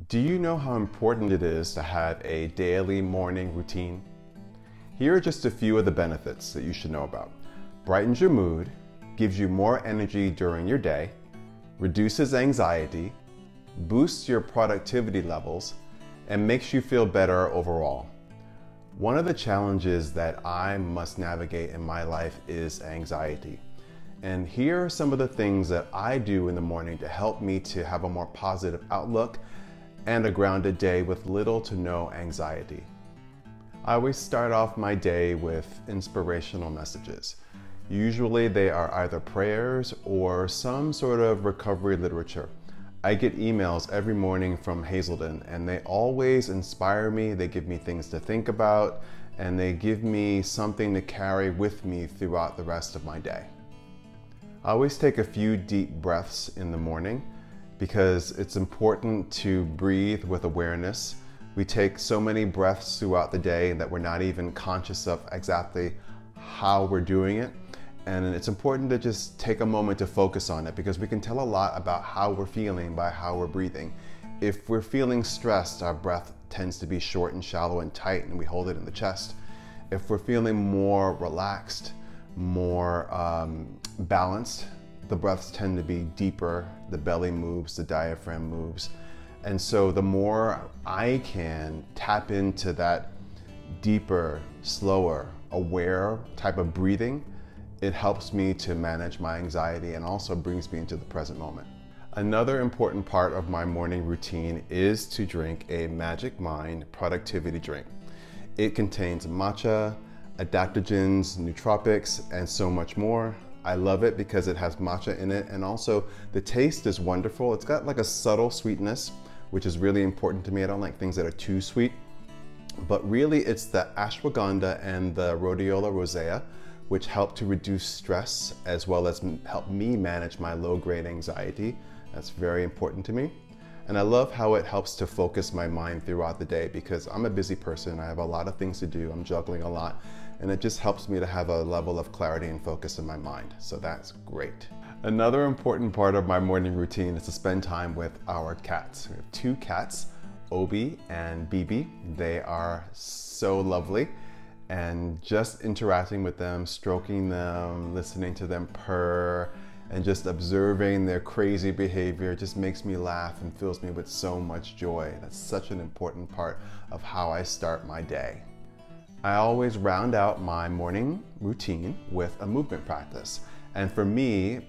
Do you know how important it is to have a daily morning routine? Here are just a few of the benefits that you should know about. Brightens your mood, gives you more energy during your day, reduces anxiety, boosts your productivity levels, and makes you feel better overall. One of the challenges that I must navigate in my life is anxiety. And here are some of the things that I do in the morning to help me to have a more positive outlook and a grounded day with little to no anxiety. I always start off my day with inspirational messages. Usually they are either prayers or some sort of recovery literature. I get emails every morning from Hazelden and they always inspire me. They give me things to think about and they give me something to carry with me throughout the rest of my day. I always take a few deep breaths in the morning because it's important to breathe with awareness. We take so many breaths throughout the day that we're not even conscious of exactly how we're doing it. And it's important to just take a moment to focus on it because we can tell a lot about how we're feeling by how we're breathing. If we're feeling stressed, our breath tends to be short and shallow and tight and we hold it in the chest. If we're feeling more relaxed, more balanced, the breaths tend to be deeper, the belly moves, the diaphragm moves. And so the more I can tap into that deeper, slower, aware type of breathing, it helps me to manage my anxiety and also brings me into the present moment. Another important part of my morning routine is to drink a Magic Mind productivity drink. It contains matcha, adaptogens, nootropics, and so much more. I love it because it has matcha in it and also the taste is wonderful. It's got like a subtle sweetness, which is really important to me. I don't like things that are too sweet, but really it's the ashwagandha and the rhodiola rosea, which help to reduce stress as well as help me manage my low-grade anxiety. That's very important to me. And I love how it helps to focus my mind throughout the day because I'm a busy person. I have a lot of things to do. I'm juggling a lot. And it just helps me to have a level of clarity and focus in my mind. So that's great. Another important part of my morning routine is to spend time with our cats. We have two cats, Obi and Bibi. They are so lovely. And just interacting with them, stroking them, listening to them purr, and just observing their crazy behavior just makes me laugh and fills me with so much joy. That's such an important part of how I start my day. I always round out my morning routine with a movement practice. And for me,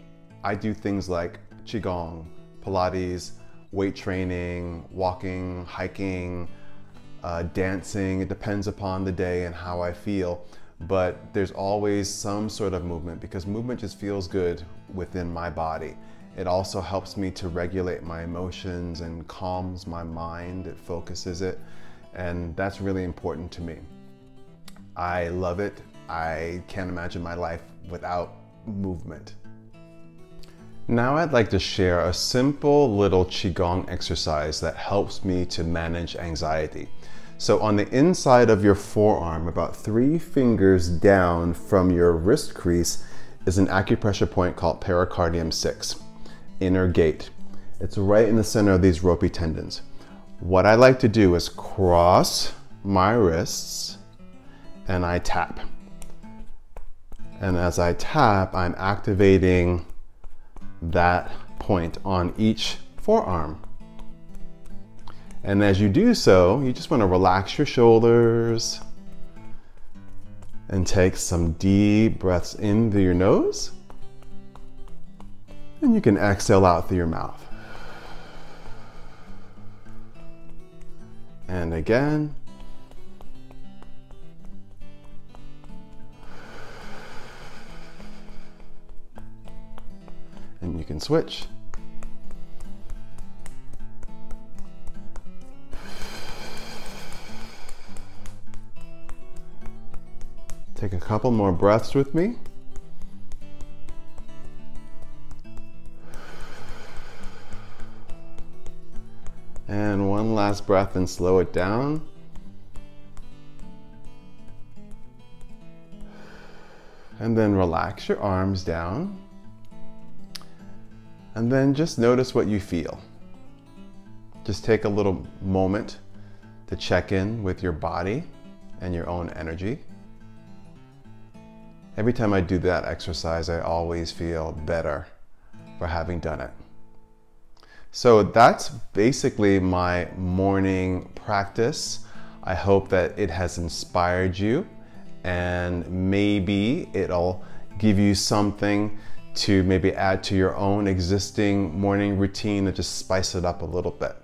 I do things like Qigong, Pilates, weight training, walking, hiking, dancing. It depends upon the day and how I feel. But there's always some sort of movement because movement just feels good within my body. It also helps me to regulate my emotions and calms my mind. It focuses it. And that's really important to me. I love it. I can't imagine my life without movement. Now I'd like to share a simple little Qigong exercise that helps me to manage anxiety. So on the inside of your forearm, about 3 fingers down from your wrist crease, is an acupressure point called pericardium 6, inner gate. It's right in the center of these ropey tendons. What I like to do is cross my wrists and I tap. And as I tap, I'm activating that point on each forearm. And as you do so, you just want to relax your shoulders and take some deep breaths in through your nose. And you can exhale out through your mouth. And again. And you can switch. Take a couple more breaths with me. And one last breath and slow it down. And then relax your arms down. And then just notice what you feel. just take a little moment to check in with your body and your own energy. Every time I do that exercise, I always feel better for having done it. So that's basically my morning practice. I hope that it has inspired you, and maybe it'll give you something to maybe add to your own existing morning routine to just spice it up a little bit.